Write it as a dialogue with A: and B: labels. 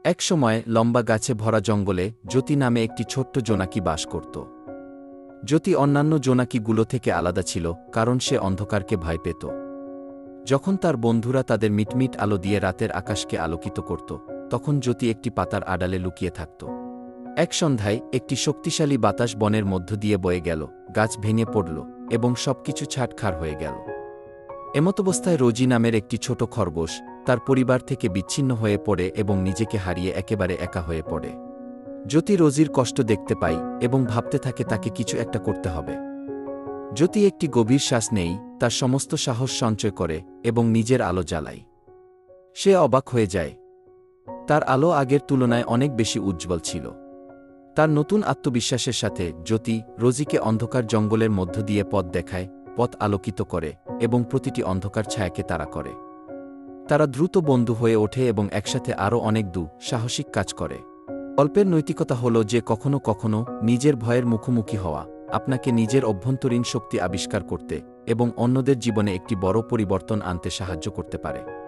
A: এক সময় লম্বা গাছে ভরা জঙ্গলে জ্যোতি নামে একটি ছোট্ট জোনাকি বাস করত। জ্যোতি অন্যান্য জোনাকিগুলো থেকে আলাদা ছিল, কারণ সে অন্ধকারকে ভয় পেত। যখন তার বন্ধুরা তাদের মিটমিট আলো দিয়ে রাতের আকাশকে আলোকিত করত, তখন জ্যোতি একটি পাতার আড়ালে লুকিয়ে থাকত। এক সন্ধ্যায় একটি শক্তিশালী বাতাস বনের মধ্য দিয়ে বয়ে গেল, গাছ ভেঙে পড়ল এবং সবকিছু ছাটখার হয়ে গেল। এমতাবস্থায় রোজি নামের একটি ছোট খরগোশ তার পরিবার থেকে বিচ্ছিন্ন হয়ে পড়ে এবং নিজেকে হারিয়ে একেবারে একা হয়ে পড়ে। জ্যোতি রোজির কষ্ট দেখতে পায় এবং ভাবতে থাকে তাকে কিছু একটা করতে হবে। জ্যোতি একটি গভীর শ্বাস নেই, তার সমস্ত সাহস সঞ্চয় করে এবং নিজের আলো জ্বালায়। সে অবাক হয়ে যায়। তার আলো আগের তুলনায় অনেক বেশি উজ্জ্বল ছিল। তার নতুন আত্মবিশ্বাসের সাথে জ্যোতি রোজিকে অন্ধকার জঙ্গলের মধ্য দিয়ে পথ দেখায়, পথ আলোকিত করে এবং প্রতিটি অন্ধকার ছায়াকে তাড়া করে। তারা দ্রুত বন্ধু হয়ে ওঠে এবং একসাথে আরও অনেক সাহসিক কাজ করে। গল্পের নৈতিকতা হল যে কখনো কখনো নিজের ভয়ের মুখোমুখি হওয়া আপনাকে নিজের অভ্যন্তরীণ শক্তি আবিষ্কার করতে এবং অন্যদের জীবনে একটি বড় পরিবর্তন আনতে সাহায্য করতে পারে।